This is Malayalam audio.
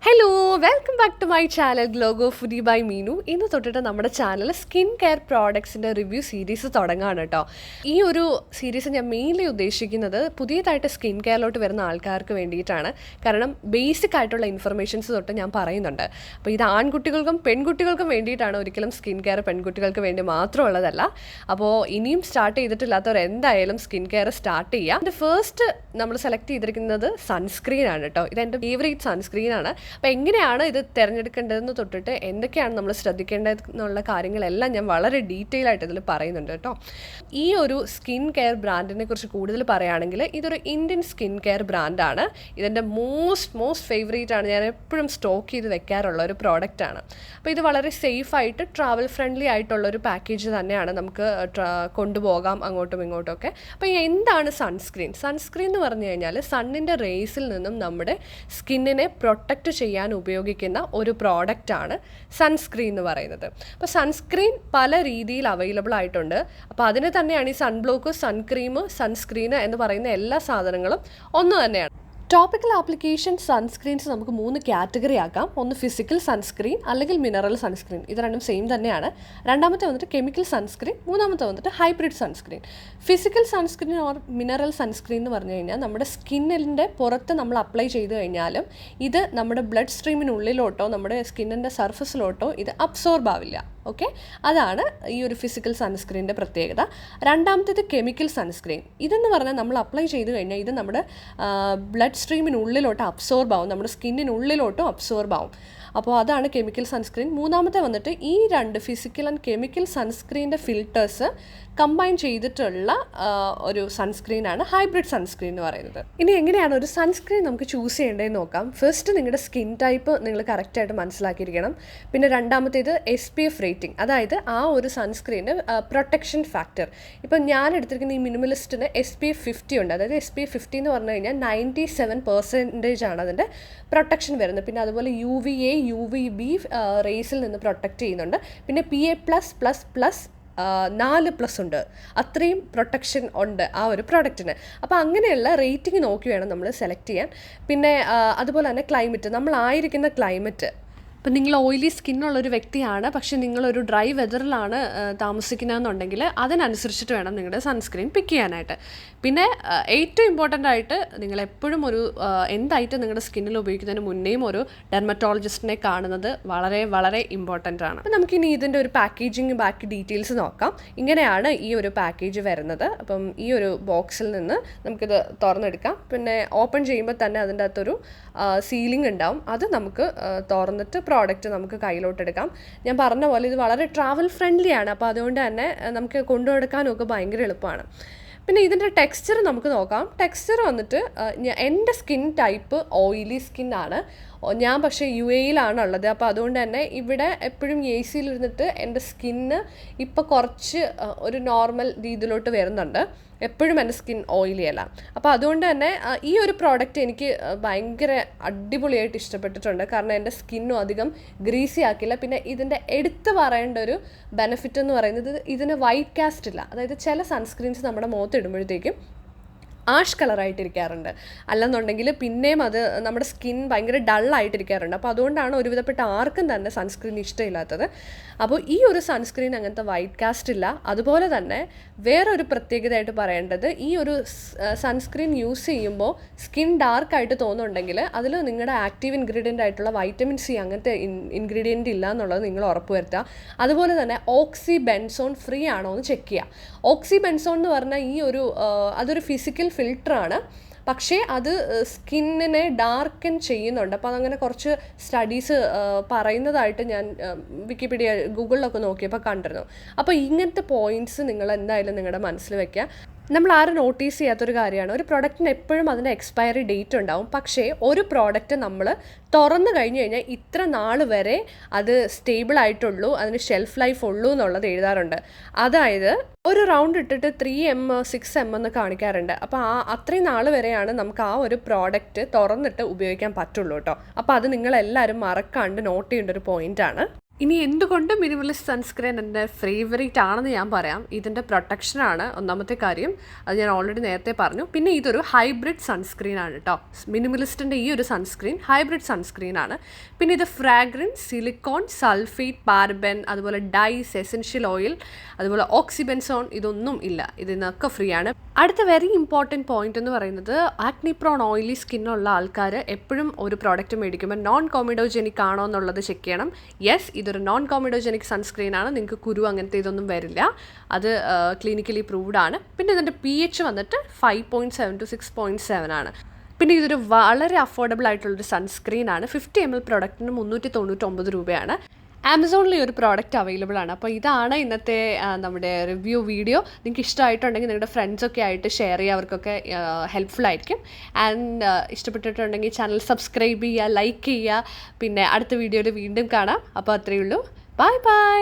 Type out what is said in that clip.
Hello welcome back to my channel ഗ്ലോഗോ ഫുഡി ബൈ മീനു. ഇന്ന് തൊട്ടിട്ട് നമ്മുടെ ചാനൽ സ്കിൻ കെയർ പ്രോഡക്ട്സിൻ്റെ റിവ്യൂ സീരീസ് തുടങ്ങുകയാണ് കേട്ടോ. ഈ ഒരു സീരീസ് ഞാൻ മെയിൻലി ഉദ്ദേശിക്കുന്നത് പുതിയതായിട്ട് സ്കിൻ കെയറിലോട്ട് വരുന്ന ആൾക്കാർക്ക് വേണ്ടിയിട്ടാണ്. കാരണം ബേസിക് ആയിട്ടുള്ള ഇൻഫർമേഷൻസ് തൊട്ട് ഞാൻ പറയുന്നുണ്ട്. അപ്പോൾ ഇത് ആൺകുട്ടികൾക്കും പെൺകുട്ടികൾക്കും വേണ്ടിയിട്ടാണ്, ഒരിക്കലും സ്കിൻ കെയർ പെൺകുട്ടികൾക്ക് വേണ്ടി മാത്രമുള്ളതല്ല. അപ്പോൾ ഇനിയും സ്റ്റാർട്ട് ചെയ്തിട്ടില്ലാത്തവർ എന്തായാലും സ്കിൻ കെയർ സ്റ്റാർട്ട് ചെയ്യുക. അതിൻ്റെ ഫസ്റ്റ് നമ്മൾ സെലക്ട് ചെയ്തിരിക്കുന്നത് സൺസ്ക്രീൻ ആണ് കേട്ടോ. ഇതെൻ്റെ ഫേവറേറ്റ് സൺസ്ക്രീനാണ്. അപ്പോൾ എങ്ങനെയാണ് ഇത് തിരഞ്ഞെടുക്കേണ്ടതെന്ന് തൊട്ടിട്ട് എന്തൊക്കെയാണ് നമ്മൾ ശ്രദ്ധിക്കേണ്ടതെന്നുള്ള കാര്യങ്ങളെല്ലാം ഞാൻ വളരെ ഡീറ്റെയിൽ ആയിട്ട് ഇതിൽ പറയുന്നുണ്ട് കേട്ടോ. ഈ ഒരു സ്കിൻ കെയർ ബ്രാൻഡിനെ കുറിച്ച് കൂടുതൽ പറയുകയാണെങ്കിൽ ഇതൊരു ഇന്ത്യൻ സ്കിൻ കെയർ ബ്രാൻഡാണ്. ഇതെൻ്റെ മോസ്റ്റ് ഫേവറേറ്റ് ആണ്. ഞാൻ എപ്പോഴും സ്റ്റോക്ക് ചെയ്ത് വെക്കാറുള്ള ഒരു പ്രോഡക്റ്റാണ്. അപ്പോൾ ഇത് വളരെ സേഫായിട്ട് ട്രാവൽ ഫ്രണ്ട്ലി ആയിട്ടുള്ളൊരു പാക്കേജ് തന്നെയാണ്. നമുക്ക് കൊണ്ടുപോകാം അങ്ങോട്ടും ഇങ്ങോട്ടും ഒക്കെ. അപ്പോൾ എന്താണ് സൺസ്ക്രീൻ എന്ന് പറഞ്ഞു കഴിഞ്ഞാൽ സണ്ണിൻ്റെ റേസിൽ നിന്നും നമ്മുടെ സ്കിന്നിനെ പ്രൊട്ടക്റ്റ് ചെയ്യാൻ ഉപയോഗിക്കുന്ന ഒരു പ്രോഡക്റ്റാണ് സൺസ്ക്രീൻ എന്ന് പറയുന്നത്. അപ്പോൾ സൺസ്ക്രീൻ പല രീതിയിൽ അവൈലബിൾ ആയിട്ടുണ്ട്. അപ്പോൾ അതിന് തന്നെയാണ് ഈ സൺബ്ലോക്ക്, സൺക്രീം, സൺസ്ക്രീന് എന്ന് പറയുന്ന എല്ലാ സാധനങ്ങളും ഒന്ന് തന്നെയാണ്. ടോപ്പിക്കൽ ആപ്ലിക്കേഷൻ സൺസ്ക്രീൻസ് നമുക്ക് 3 കാറ്റഗറി ആക്കാം. ഒന്ന് ഫിസിക്കൽ സൺസ്ക്രീൻ അല്ലെങ്കിൽ മിനറൽ സൺസ്ക്രീൻ. ഇത് രണ്ടും സെയിം തന്നെയാണ്. രണ്ടാമത്തെ വന്നിട്ട് കെമിക്കൽ സൺസ്ക്രീൻ, മൂന്നാമത്തെ വന്നിട്ട് hybrid sunscreen. Physical sunscreen or mineral sunscreen എന്ന് പറഞ്ഞു കഴിഞ്ഞാൽ നമ്മുടെ സ്കിന്നിൻ്റെ പുറത്ത് നമ്മൾ അപ്ലൈ ചെയ്ത് കഴിഞ്ഞാലും ഇത് നമ്മുടെ ബ്ലഡ് സ്ട്രീമിനുള്ളിലോട്ടോ നമ്മുടെ സ്കിന്നിൻ്റെ സർഫസിലോട്ടോ ഇത് അബ്സോർബ് ആവില്ല. ഓക്കെ, അതാണ് ഈ ഒരു ഫിസിക്കൽ സൺസ്ക്രീനിൻ്റെ പ്രത്യേകത. രണ്ടാമത്തേത് കെമിക്കൽ സൺസ്ക്രീൻ. ഇതെന്ന് പറഞ്ഞാൽ നമ്മൾ അപ്ലൈ ചെയ്ത് കഴിഞ്ഞാൽ ഇത് നമ്മുടെ ബ്ലഡ് സ്ട്രീമിനുള്ളിലോട്ട് അബ്സോർബ് ആവും, നമ്മുടെ സ്കിന്നിനുള്ളിലോട്ടും അബ്സോർബ് ആവും. അപ്പോൾ അതാണ് കെമിക്കൽ സൺസ്ക്രീൻ. മൂന്നാമത്തെ വന്നിട്ട് ഈ രണ്ട് ഫിസിക്കൽ ആൻഡ് കെമിക്കൽ സൺസ്ക്രീനിൻ്റെ ഫിൽറ്റേഴ്സ് കമ്പൈൻ ചെയ്തിട്ടുള്ള ഒരു സൺസ്ക്രീനാണ് ഹൈബ്രിഡ് സൺസ്ക്രീൻ എന്ന് പറയുന്നത്. ഇനി എങ്ങനെയാണ് ഒരു സൺസ്ക്രീൻ നമുക്ക് ചൂസ് ചെയ്യേണ്ടതെന്ന് നോക്കാം. ഫസ്റ്റ് നിങ്ങളുടെ സ്കിൻ ടൈപ്പ് നിങ്ങൾ കറക്റ്റായിട്ട് മനസ്സിലാക്കിയിരിക്കണം. പിന്നെ രണ്ടാമത്തേത് SPF റേറ്റിംഗ്, അതായത് ആ ഒരു സൺസ്ക്രീന് പ്രൊട്ടക്ഷൻ ഫാക്ടർ. ഇപ്പം ഞാൻ എടുത്തിരിക്കുന്ന ഈ മിനിമലിസ്റ്റിന് SPF 50 ഉണ്ട്. അതായത് SPF 50 എന്ന് പറഞ്ഞു കഴിഞ്ഞാൽ 97% ആണ് അതിൻ്റെ പ്രൊട്ടക്ഷൻ വരുന്നത്. പിന്നെ അതുപോലെ UVA UVB റേസിൽ നിന്ന് പ്രൊട്ടക്റ്റ് ചെയ്യുന്നുണ്ട്. പിന്നെ PA+++ 4+ ഉണ്ട്. അത്രയും പ്രൊട്ടക്ഷൻ ഉണ്ട് ആ ഒരു പ്രോഡക്റ്റിന്. അപ്പോൾ അങ്ങനെയുള്ള റേറ്റിംഗ് നോക്കി വേണം നമ്മൾ സെലക്ട് ചെയ്യാൻ. പിന്നെ അതുപോലെ തന്നെ ക്ലൈമറ്റ്, നമ്മളായിരിക്കുന്ന ക്ലൈമറ്റ്. ഇപ്പം നിങ്ങൾ ഓയിലി സ്കിന്നുള്ളൊരു വ്യക്തിയാണ്, പക്ഷേ നിങ്ങളൊരു ഡ്രൈ വെതറിലാണ് താമസിക്കുന്നതെന്നുണ്ടെങ്കിൽ അതിനനുസരിച്ചിട്ട് വേണം നിങ്ങളുടെ സൺസ്ക്രീൻ പിക്ക് ചെയ്യാനായിട്ട്. പിന്നെ ഏറ്റവും ഇമ്പോർട്ടൻ്റ് ആയിട്ട് നിങ്ങളെപ്പോഴും ഒരു എന്തായിട്ട് നിങ്ങളുടെ സ്കിന്നിൽ ഉപയോഗിക്കുന്നതിന് മുന്നേയും ഒരു ഡെർമറ്റോളജിസ്റ്റിനെ കാണുന്നത് വളരെ വളരെ ഇമ്പോർട്ടൻ്റ് ആണ്. അപ്പം നമുക്കിനി ഇതിൻ്റെ ഒരു പാക്കേജിങ് ബാക്കി ഡീറ്റെയിൽസ് നോക്കാം. ഇങ്ങനെയാണ് ഈ ഒരു പാക്കേജ് വരുന്നത്. അപ്പം ഈ ഒരു ബോക്സിൽ നിന്ന് നമുക്കിത് തുറന്നെടുക്കാം. പിന്നെ ഓപ്പൺ ചെയ്യുമ്പോൾ തന്നെ അതിൻ്റെ അകത്തൊരു സീലിംഗ് ഉണ്ടാവും. അത് നമുക്ക് തുറന്നിട്ട് പ്രോഡക്റ്റ് നമുക്ക് കയ്യിലോട്ടെടുക്കാം. ഞാൻ പറഞ്ഞ പോലെ ഇത് വളരെ ട്രാവൽ ഫ്രണ്ട്ലി ആണ്. അപ്പോൾ അതുകൊണ്ട് തന്നെ നമുക്ക് കൊണ്ടുനടക്കാനും ഒക്കെ ഭയങ്കര എളുപ്പമാണ്. പിന്നെ ഇതിൻ്റെ ടെക്സ്ചർ നമുക്ക് നോക്കാം. ടെക്സ്ചർ വന്നിട്ട് എൻ്റെ സ്കിൻ ടൈപ്പ് ഓയിലി സ്കിന്നാണ്. ഞാൻ പക്ഷേ UAE ഉള്ളത്. അപ്പോൾ അതുകൊണ്ട് തന്നെ ഇവിടെ എപ്പോഴും AC-ലിരുന്നിട്ട് എൻ്റെ സ്കിന്ന് ഇപ്പോൾ കുറച്ച് ഒരു നോർമൽ രീതിയിലോട്ട് വരുന്നുണ്ട്. എപ്പോഴും എൻ്റെ സ്കിൻ ഓയിലി അല്ല. അപ്പോൾ അതുകൊണ്ട് തന്നെ ഈ ഒരു പ്രോഡക്റ്റ് എനിക്ക് ഭയങ്കര അടിപൊളിയായിട്ട് ഇഷ്ടപ്പെട്ടിട്ടുണ്ട്. കാരണം എൻ്റെ സ്കിന്നും അധികം ഗ്രീസി ആക്കില്ല. പിന്നെ ഇതിൻ്റെ എടുത്ത് പറയേണ്ട ഒരു ബെനിഫിറ്റ് എന്ന് പറയുന്നത് ഇതിന് വൈറ്റ് കാസ്റ്റ് ഇല്ല. അതായത് ചില സൺസ്ക്രീൻസ് നമ്മുടെ മുഖത്ത് ഇടുമ്പോഴത്തേക്കും ആഷ് കളറായിട്ടിരിക്കാറുണ്ട്. അല്ലെന്നുണ്ടെങ്കിൽ പിന്നെയും അത് നമ്മുടെ സ്കിൻ ഭയങ്കര ഡള്ളായിട്ടിരിക്കാറുണ്ട്. അപ്പോൾ അതുകൊണ്ടാണ് ഒരുവിധപ്പെട്ട ആർക്കും തന്നെ സൺസ്ക്രീൻ ഇഷ്ടമില്ലാത്തത്. അപ്പോൾ ഈ ഒരു സൺസ്ക്രീൻ അങ്ങനത്തെ വൈറ്റ് കാസ്റ്റ് ഇല്ല. അതുപോലെ തന്നെ വേറൊരു പ്രത്യേകതയായിട്ട് പറയേണ്ടത്, ഈ ഒരു സൺസ്ക്രീൻ യൂസ് ചെയ്യുമ്പോൾ സ്കിൻ ഡാർക്കായിട്ട് തോന്നുന്നുണ്ടെങ്കിൽ അതിൽ നിങ്ങളുടെ ആക്റ്റീവ് ഇൻഗ്രീഡിയൻ്റ് ആയിട്ടുള്ള വൈറ്റമിൻ C അങ്ങനത്തെ ഇൻഗ്രീഡിയൻ്റ് ഇല്ല എന്നുള്ളത് നിങ്ങൾ ഉറപ്പുവരുത്തുക. അതുപോലെ തന്നെ ഓക്സി ബെൻസോൺ ഫ്രീ ആണോ എന്ന് ചെക്ക് ചെയ്യുക. ഓക്സി ബെൻസോൺ എന്ന് പറഞ്ഞാൽ ഈ ഒരു അതൊരു ഫിസിക്കൽ ഫിൽറ്ററാണ്. പക്ഷേ അത് സ്കിന്നിനെ ഡാർക്കൻ ചെയ്യുന്നുണ്ട്. അപ്പോൾ അതങ്ങനെ കുറച്ച് സ്റ്റഡീസ് പറയുന്നതായിട്ട് ഞാൻ വിക്കിപീഡിയ ഗൂഗിളിലൊക്കെ നോക്കിയപ്പോൾ കണ്ടിരുന്നു. അപ്പോൾ ഇങ്ങനത്തെ പോയിൻറ്റ്സ് നിങ്ങൾ എന്തായാലും നിങ്ങളുടെ മനസ്സിൽ വെക്കുക. നമ്മൾ ആരും നോട്ടീസ് ചെയ്യാത്തൊരു കാര്യമാണ്, ഒരു പ്രൊഡക്റ്റിന് എപ്പോഴും അതിൻ്റെ എക്സ്പയറി ഡേറ്റ് ഉണ്ടാവും. പക്ഷേ ഒരു പ്രോഡക്റ്റ് നമ്മൾ തുറന്നു കഴിഞ്ഞ് കഴിഞ്ഞാൽ ഇത്ര നാൾ വരെ അത് സ്റ്റേബിൾ ആയിട്ടുള്ളൂ, അതിന് ഷെൽഫ് ലൈഫ് ഉള്ളൂ എന്നുള്ളത് എഴുതാറുണ്ട്. അതായത് ഒരു റൗണ്ട് ഇട്ടിട്ട് 3M 6M എന്ന് കാണിക്കാറുണ്ട്. അപ്പോൾ അത്രയും നാൾ വരെയാണ് നമുക്ക് ആ ഒരു പ്രോഡക്റ്റ് തുറന്നിട്ട് ഉപയോഗിക്കാൻ പറ്റുള്ളൂ കേട്ടോ. അപ്പോൾ അത് നിങ്ങളെല്ലാവരും മറക്കാണ്ട് നോട്ട് ചെയ്യേണ്ട ഒരു പോയിൻ്റാണ്. ഇനി എന്തുകൊണ്ട് മിനിമലിസ്റ്റ് സൺസ്ക്രീൻ എൻ്റെ ഫേവറേറ്റ് ആണെന്ന് ഞാൻ പറയാം. ഇതിൻ്റെ പ്രൊട്ടക്ഷനാണ് ഒന്നാമത്തെ കാര്യം. അത് ഞാൻ ഓൾറെഡി നേരത്തെ പറഞ്ഞു. പിന്നെ ഇതൊരു ഹൈബ്രിഡ് സൺസ്ക്രീൻ ആണ് കേട്ടോ. മിനിമലിസ്റ്റിൻ്റെ ഈ ഒരു സൺസ്ക്രീൻ ഹൈബ്രിഡ് സൺസ്ക്രീൻ ആണ്. പിന്നെ ഇത് ഫ്രാഗ്രൻസ്, സിലിക്കോൺ, സൾഫേറ്റ്, പാരബൻ, അതുപോലെ ഡൈസ്, എസെൻഷ്യൽ ഓയിൽ, അതുപോലെ ഓക്സിബെൻസോൺ ഇതൊന്നും ഇല്ല. ഇതിനൊക്കെ ഫ്രീ ആണ്. അടുത്ത വെരി ഇമ്പോർട്ടൻറ്റ് പോയിന്റ് എന്ന് പറയുന്നത് ആക്നി പ്രോൺ ഓയിലി സ്കിന്നുള്ള ആൾക്കാർ എപ്പോഴും ഒരു പ്രോഡക്റ്റ് മേടിക്കുമ്പോൾ നോൺ കോമിഡോജനിക് ആണോ എന്നുള്ളത് ചെക്ക് ചെയ്യണം. യെസ്, ഇതൊരു നോൺ കോമിഡോജനിക് സൺസ്ക്രീൻ ആണ്. നിങ്ങൾക്ക് കുരു അങ്ങനത്തെ ഇതൊന്നും വരില്ല. അത് ക്ലിനിക്കലി പ്രൂവ്ഡ് ആണ്. പിന്നെ ഇതിൻ്റെ pH വന്നിട്ട് 5.7 to 6.7 ആണ്. പിന്നെ ഇതൊരു വളരെ അഫോർഡബിൾ ആയിട്ടുള്ളൊരു സൺസ്ക്രീൻ ആണ്. 50 ml പ്രൊഡക്റ്റിന് 399 രൂപയാണ്. ആമസോണിൽ ഈ ഒരു പ്രോഡക്റ്റ് അവൈലബിൾ ആണ്. അപ്പോൾ ഇതാണ് ഇന്നത്തെ നമ്മുടെ റിവ്യൂ വീഡിയോ. നിങ്ങൾക്ക് ഇഷ്ടമായിട്ടുണ്ടെങ്കിൽ നിങ്ങളുടെ ഫ്രണ്ട്സൊക്കെ ആയിട്ട് ഷെയർ ചെയ്യുക, അവർക്കൊക്കെ ഹെൽപ്ഫുൾ ആയിരിക്കും. ആൻഡ് ഇഷ്ടപ്പെട്ടിട്ടുണ്ടെങ്കിൽ ചാനൽ സബ്സ്ക്രൈബ് ചെയ്യുക, ലൈക്ക് ചെയ്യുക. പിന്നെ അടുത്ത വീഡിയോയിൽ വീണ്ടും കാണാം. അപ്പോൾ അത്രയേ ഉള്ളൂ. Bye bye.